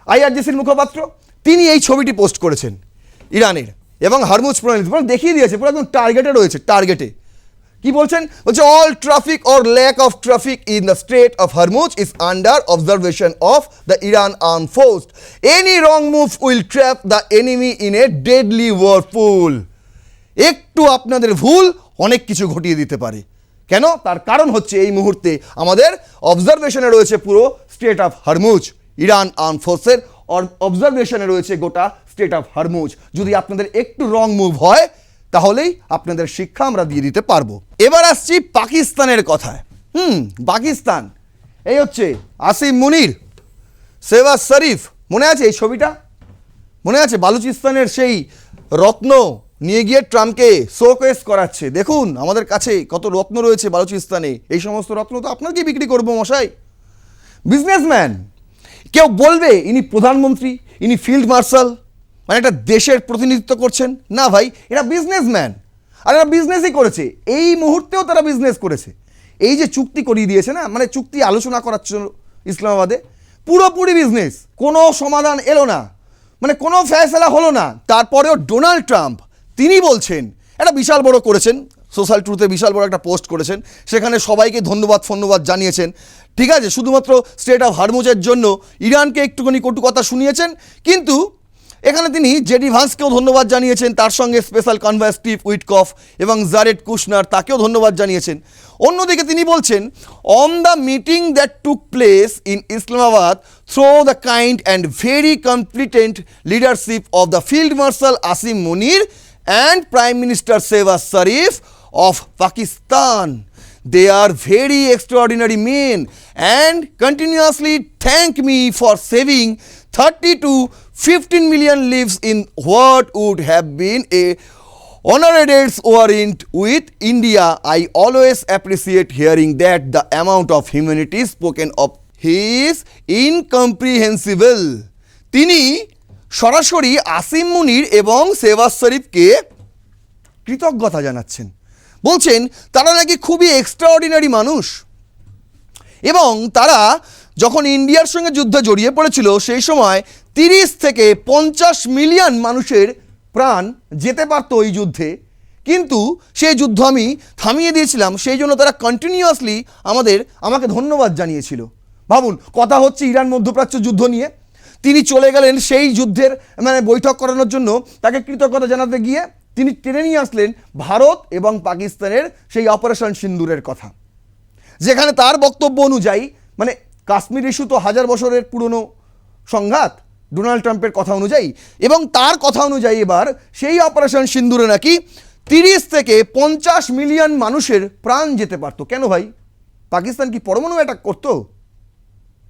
আইআরজিসির মুখপাত্র, তিনি এই ছবিটি পোস্ট করেছেন ইরানের এবং হরমুজ প্রণালী দেখিয়ে দিয়েছে, পুরো একদম টার্গেটে রয়েছে, টার্গেটে। কি বলছেন? বলছে all traffic or lack of traffic in the strait of Hormuz is under observation of the Iran arm force, any wrong move will trap the enemy in a deadly whirlpool. একটু আপনাদের ভুল অনেক কিছু ঘটিয়ে দিতে পারে। কেন? তার কারণ হচ্ছে এই মুহূর্তে আমাদের অবজারভেশনে রয়েছে পুরো state of Hormuz, Iran arm ফোর্সের অবজারভেশনে রয়েছে গোটা স্টেট অফ হরমুজ। যদি আপনাদের একটু রং মুভ হয় তাহলেই আপনাদের শিক্ষা আমরা দিয়ে দিতে পারবো। এবার আসছি পাকিস্তানের কথায়। পাকিস্তান, এই হচ্ছে আসিম মুনির, শেহবাজ শরীফ, মনে আছে এই ছবিটা? মনে আছে? বালুচিস্তানের সেই রত্ন নিয়ে গিয়ে ট্রাম্পকে শোকেস করাচ্ছে, দেখুন আমাদের কাছে কত রত্ন রয়েছে বালুচিস্তানে, এই সমস্ত রত্ন তো আপনাকে বিক্রি করবো মশাই। বিজনেসম্যান, কেউ বলবে ইনি প্রধানমন্ত্রী, ইনি ফিল্ড মার্শাল, মানে একটা দেশের প্রতিনিধিত্ব করছেন? না ভাই, এরা বিজনেসম্যান, আর এরা বিজনেসই করেছে, এই মুহূর্তেও তারা বিজনেস করেছে। এই যে চুক্তি করিয়ে দিয়েছে না, মানে চুক্তি আলোচনা করার জন্য ইসলামাবাদে, পুরোপুরি বিজনেস, কোনো সমাধান এলো না, মানে কোনো ফয়সালা হলো না। তারপরেও ডোনাল্ড ট্রাম্প তিনি বলছেন, একটা বিশাল বড় করেছেন, সোশ্যাল ট্রুথে বিশাল বড় একটা পোস্ট করেছেন, সেখানে সবাইকে ধন্যবাদ জানিয়েছেন। ঠিক আছে, শুধুমাত্র স্টেট অফ হরমুজের জন্য ইরানকে একটুখানি কটু কথা শুনিয়েছেন, কিন্তু এখানে তিনি জেডি ভান্সকেও ধন্যবাদ জানিয়েছেন, তার সঙ্গে স্পেশাল কনভয় স্টিভ উইটকফ এবং জারেড কুশনার, তাকেও ধন্যবাদ জানিয়েছেন। অন্যদিকে তিনি বলছেন, on the meeting that took place in Islamabad through the kind and very competent leadership of the field marshal Asim Munir and Prime Minister Shehbaz Sharif of Pakistan. They are very extraordinary men and continuously thank me for saving 30 to 15 million lives in what would have been a honored war with India. I always appreciate hearing that the amount of humanity spoken of is incomprehensible. তিনি সরাসরি আসিম মুনির এবং শেহবাজ শরীফকে কৃতজ্ঞতা জানাচ্ছেন, বলছেন তারা নাকি খুবই এক্সট্রাঅর্ডিনারি মানুষ এবং তারা যখন ইন্ডিয়ার সঙ্গে যুদ্ধে জড়িয়ে পড়েছিল সেই সময় 30 থেকে 50 মিলিয়ন মানুষের প্রাণ যেতে পারত ওই যুদ্ধে, কিন্তু সেই যুদ্ধ আমি থামিয়ে দিয়েছিলাম, সেই জন্য তারা কন্টিনিউয়াসলি আমাকে ধন্যবাদ জানিয়েছিল। ভাবুন, কথা হচ্ছে ইরান মধ্যপ্রাচ্য যুদ্ধ নিয়ে, তিনি চলে গেলেন সেই যুদ্ধের মানে বৈঠক করানোর জন্য, তাকে কৃতজ্ঞতা জানাতে গিয়ে তিনি টেনে নিয়ে আসলেন ভারত এবং পাকিস্তানের সেই অপারেশন সিন্দুরের কথা, যেখানে তার বক্তব্য অনুযায়ী মানে কাশ্মীর ইস্যু তো 1000 বছরের পুরনো সংঘাত ডোনাল্ড ট্রাম্পের কথা অনুযায়ী, এবং তার কথা অনুযায়ী এবার সেই অপারেশন সিন্দুরে নাকি 30 থেকে 50 মিলিয়ন মানুষের প্রাণ যেতে পারত। কেন ভাই? পাকিস্তান কি পরমাণু অ্যাটাক করতো?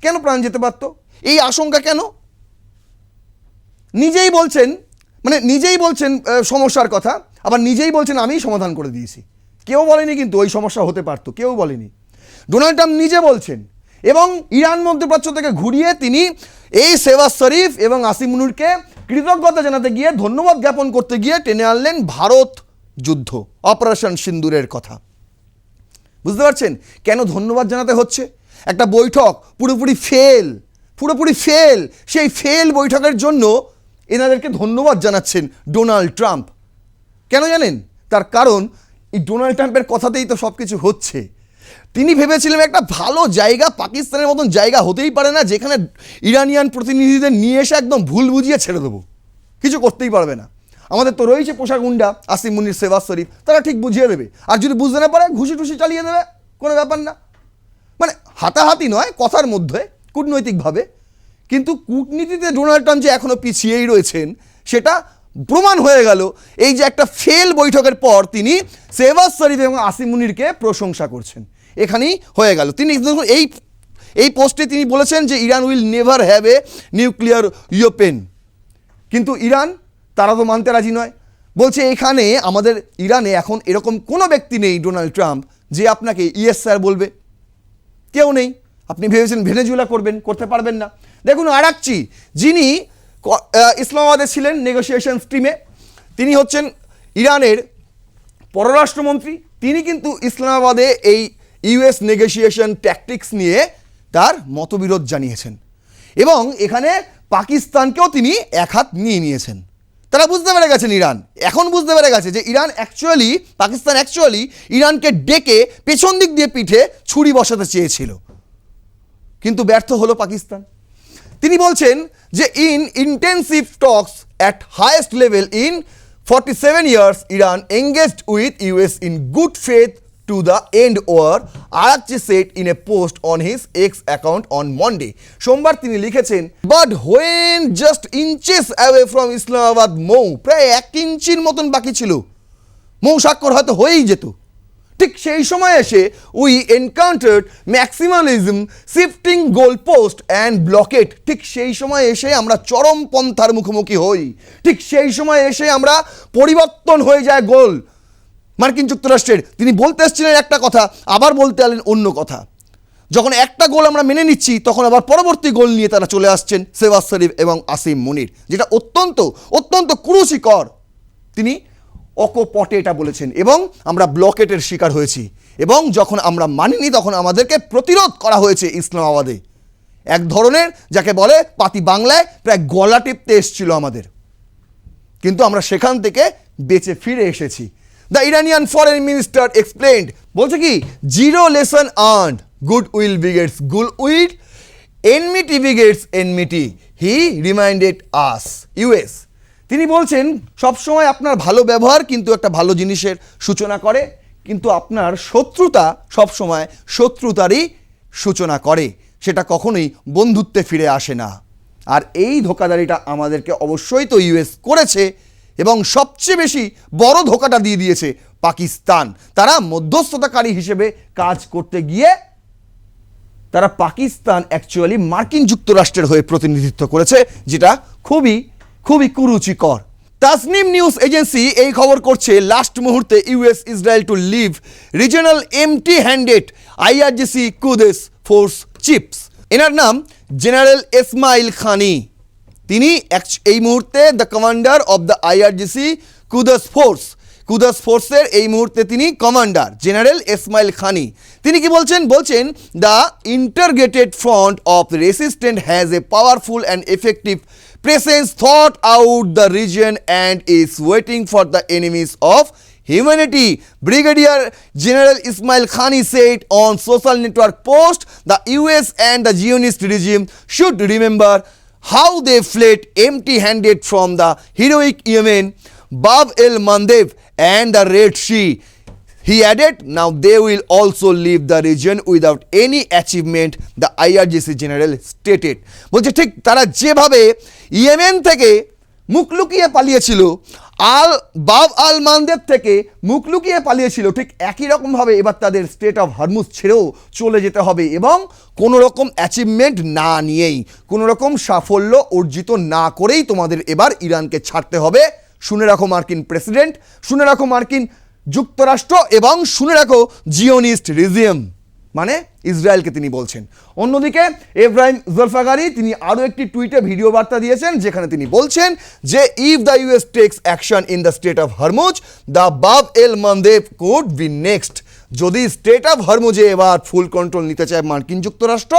কেন প্রাণ যেতে পারত? এই আশঙ্কা কেন? নিজেই বলছেন সমস্যার কথা, আবার নিজেই বলছেন আমিই সমাধান করে দিয়েছি। কেউ বলেনি কিন্তু ওই সমস্যা হতে পারতো, কেউ বলেনি, ডোনাল্ড ট্রাম্প নিজে বলছেন। এবং ইরান মধ্যপ্রাচ্য থেকে ঘুরিয়ে তিনি এই শেহবাজ শরীফ এবং আসিম মুনিরকে কৃতজ্ঞতা জানাতে গিয়ে, ধন্যবাদ জ্ঞাপন করতে গিয়ে টেনে আনলেন ভারত যুদ্ধ, অপারেশন সিন্দুরের কথা। বুঝতে পারছেন কেন ধন্যবাদ জানাতে হচ্ছে? একটা বৈঠক পুরোপুরি ফেল, সেই ফেল বৈঠকের জন্য এনাদেরকে ধন্যবাদ জানাচ্ছেন ডোনাল্ড ট্রাম্প। কেন জানেন? তার কারণ এই ডোনাল্ড ট্রাম্পের কথাতেই তো সব কিছু হচ্ছে। তিনি ভেবেছিলেন একটা ভালো জায়গা, পাকিস্তানের মতন জায়গা হতেই পারে না যেখানে ইরানিয়ান প্রতিনিধিদের নিয়ে এসে একদম ভুল বুঝিয়ে ছেড়ে দেবো, কিছু করতেই পারবে না। আমাদের তো রয়েছে পোশাক গুন্ডা আসিম মুনির, শেহবাজ শরীফ, তারা ঠিক বুঝিয়ে দেবে, আর যদি বুঝতে না পারে ঘুষি টুসি চালিয়ে দেবে, কোনো ব্যাপার না। মানে হাতাহাতি নয়, কথার মধ্যে কূটনৈতিকভাবে। কিন্তু কূটনীতিতে ডোনাল্ড ট্রাম্প যে এখনও পিছিয়েই রয়েছেন সেটা প্রমাণ হয়ে গেল এই যে একটা ফেল বৈঠকের পর তিনি শেহবাজ শরীফ এবং আসিম মুনিরকে প্রশংসা করছেন, এখানেই হয়ে গেল। তিনি এই পোস্টে তিনি বলেছেন যে Iran will never have a nuclear weapon. কিন্তু ইরান তারা তো মানতে রাজি নয়, বলছে এখানে আমাদের ইরানে এখন এরকম কোনো ব্যক্তি নেই ডোনাল্ড ট্রাম্প যে আপনাকে ইয়েস স্যার বলবে, কেউ নেই। আপনি ভেবেছেন ভেনেজুয়েলা করবেন, করতে পারবেন না। দেখুন আরাকচি, যিনি ইসলামাবাদে ছিলেন নেগোসিয়েশন টিমে, তিনি হচ্ছেন ইরানের পররাষ্ট্রমন্ত্রী, তিনি কিন্তু ইসলামাবাদে এই ইউএস নেগোসিয়েশন ট্যাকটিক্স নিয়ে তার মতবিরোধ জানিয়েছেন এবং এখানে পাকিস্তানকেও তিনি এক হাত নিয়ে নিয়েছেন। তারা বুঝতে পেরে গেছেন, ইরান এখন বুঝতে পেরে গেছে যে পাকিস্তান অ্যাকচুয়ালি ইরানকে ডেকে পেছন দিক দিয়ে পিঠে ছুরি বসাতে চেয়েছিল, কিন্তু ব্যর্থ হলো পাকিস্তান। তিনি বলছেন যে in intensive talks at highest level in 47 years, Iran engaged with US in good faith to the end war, Arakchi said in a post on his X account on Monday. সোমবার তিনি লিখেছেন, but when just inches away from Islamabad মৌ, প্রায় 1 ইঞ্চির মতন বাকি ছিল, মৌ স্বাক্ষর হয়তো হয়েই যেত, ঠিক সেই সময় এসে we encountered maximalism, shifting goalpost and blockade, ঠিক সেই সময় এসে আমরা চরম পন্থার মুখোমুখি হই, ঠিক সেই সময় এসে আমরা পরিবর্তন হয়ে যায় গোল মার্কিন যুক্তরাষ্ট্রের। তিনি বলতে এসেছিলেন একটা কথা, আবার বলতে এলেন অন্য কথা। যখন একটা গোল আমরা মেনে নিচ্ছি, তখন আবার পরবর্তী গোল নিয়ে তারা চলে আসছেন শেহবাজ শরীফ এবং আসিম মুনির, যেটা অত্যন্ত অত্যন্ত কুরুচিকর। তিনি অকপটে এটা বলেছেন এবং আমরা ব্লকেটের শিকার হয়েছি এবং যখন আমরা মানিনি তখন আমাদেরকে প্রতিরোধ করা হয়েছে ইসলামাবাদে। এক ধরনের যাকে বলে পাতি বাংলায় প্রায় গলা টিপতে এসেছিল আমাদের, কিন্তু আমরা সেখান থেকে বেঁচে ফিরে এসেছি। The Iranian foreign minister explained, বলছে কি, zero lesson earned, good will begets good will, enmity begets enmity, he reminded us. US, তিনি বলছেন সবসময় আপনার ভালো ব্যবহার কিন্তু একটা ভালো জিনিসের সূচনা করে, কিন্তু আপনার শত্রুতা সবসময় শত্রুতারই সূচনা করে, সেটা কখনোই বন্ধুত্বে ফিরে আসে না। আর এই ধোঁকাদারিটা আমাদেরকে অবশ্যই তো ইউএস করেছে এবং সবচেয়ে বেশি বড় ধোঁকাটা দিয়ে দিয়েছে পাকিস্তান। তারা মধ্যস্থতাকারী হিসেবে কাজ করতে গিয়ে তারা পাকিস্তান অ্যাকচুয়ালি মার্কিন যুক্তরাষ্ট্রের হয়ে প্রতিনিধিত্ব করেছে, যেটা খুবই খুবই কুরুচিকর। তাসনিম নিউজ এজেন্সি এই খবর করছে, লাস্ট মুহূর্তে US Israel to leave regional empty handed IRGC Quds force chiefs. এনার নাম জেনারেল ইসমাইল খানি, তিনি এই মুহূর্তে the commander of the IRGC Quds ফোর্সের এই মুহূর্তে তিনি কমান্ডার, জেনারেল ইসমাইল খানি। তিনি কি বলছেন, the integrated front of resistant has a powerful and effective presence thought out the region and is waiting for the enemies of humanity, Brigadier General Ismail Khani said on social network post. The US and the Zionist regime should remember how they fled empty-handed from the heroic Yemen, Bab el-Mandeb and the Red Sea. He added, now they will also leave the region without any achievement, the IRGC general stated. বলছে ঠিক তারা যেভাবে Yemen থেকে মুখ লুকিয়ে পালিয়েছিল, বাব আল মানদেব থেকে মুখ লুকিয়ে পালিয়েছিল, ঠিক একই রকমভাবে এবার তাদের স্টেট অফ হরমুজ ছেড়েও চলে যেতে হবে এবং কোনো রকম অ্যাচিভমেন্ট না নিয়েই, কোনো রকম সাফল্য অর্জিত না করেই তোমাদের এবার ইরানকে ছাড়তে হবে। শুনে রাখো মার্কিন প্রেসিডেন্ট, শুনে রাখো মার্কিন যুক্তরাষ্ট্র এবং শুনে রাখো জিওনিস্ট রিজিম, মানে ইসরায়েলকে তিনি বলছেন। অন্যদিকে এব্রাহিম জলফাগারি তিনি আরও একটি টুইটে ভিডিও বার্তা দিয়েছেন, যেখানে তিনি বলছেন যে if the US takes action in the strait of Hormuz, the Bab el Mandeb could be next. যদি স্টেট অফ হরমুজে এবার ফুল কন্ট্রোল নিতে চায় মার্কিন যুক্তরাষ্ট্র,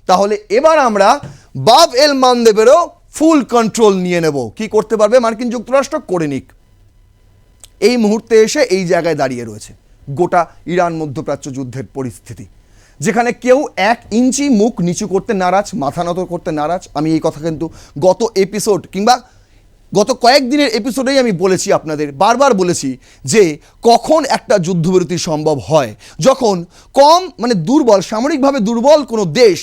তাহলে এবার আমরা বাব এল মানদেবেরও ফুল কন্ট্রোল নিয়ে নেব। কি করতে পারবে মার্কিন যুক্তরাষ্ট্র, করে নিক। এই মুহূর্তে এসে এই জায়গায় দাঁড়িয়ে রয়েছে গোটা ইরান মধ্যপ্রাচ্য যুদ্ধের পরিস্থিতি, যেখানে কেউ 1 ইঞ্চি মুখ নিচু করতে নারাজ, মাথা নত করতে নারাজ। আমি এই কথা কিন্তু গত এপিসোড কিংবা গত কয়েকদিনের এপিসোডেই আমি বলেছি, আপনাদের বারবার বলেছি যে কখন একটা যুদ্ধবিরতি সম্ভব হয়, যখন দুর্বল, সামরিকভাবে দুর্বল কোনো দেশ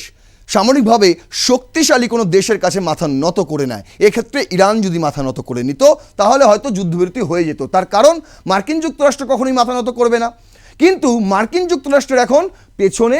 সামরিকভাবে শক্তিশালী কোনো দেশের কাছে মাথা নত করে নেয়। এক্ষেত্রে ইরান যদি মাথা নত করে নিত তাহলে হয়তো যুদ্ধবিরতি হয়ে যেত। তার কারণ মার্কিন যুক্তরাষ্ট্র কখনোই মাথা নত করবে না। কিন্তু মার্কিন যুক্তরাষ্ট্রের এখন পেছনে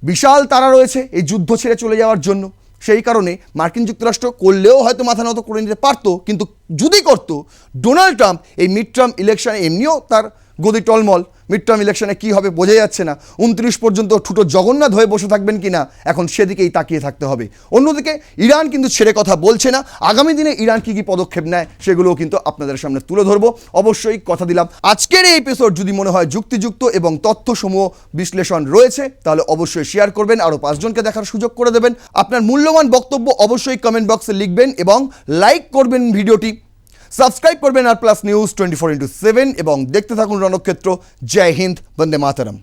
বিশাল তারা রয়েছে এই যুদ্ধ ছেড়ে চলে যাওয়ার জন্য। সেই কারণে মার্কিন যুক্তরাষ্ট্র করলেও হয়তো মাথা নত করে নিতে পারতো, কিন্তু যদি করতো, ডোনাল্ড ট্রাম্প এই মিড টার্ম ইলেকশনে এমনিও তার গদি টলমল, মিড টার্ম ইলেকশনে কী হবে বোঝা যাচ্ছে না, 29 পর্যন্ত ঠুটো জগন্নাথ হয়ে বসে থাকবেন কি না এখন সেদিকেই তাকিয়ে থাকতে হবে। অন্যদিকে ইরান কিন্তু ছেড়ে কথা বলছে না, আগামী দিনে ইরান কী কী পদক্ষেপ নেয় সেগুলোও কিন্তু আপনাদের সামনে তুলে ধরবো। অবশ্যই কথা দিলাম, আজকের এই এপিসোড যদি মনে হয় যুক্তিযুক্ত এবং তথ্যসমূহ বিশ্লেষণ রয়েছে তাহলে অবশ্যই শেয়ার করবেন, আরও 5 জনকে দেখার সুযোগ করে দেবেন। আপনার মূল্যবান বক্তব্য অবশ্যই কমেন্ট বক্সে লিখবেন এবং লাইক করবেন ভিডিওটি, সাবস্ক্রাইব করবেন আর প্লাস নিউজ 24x7 এবং দেখতে থাকুন রণক্ষেত্র। জয় হিন্দ, বন্দে মাতরম।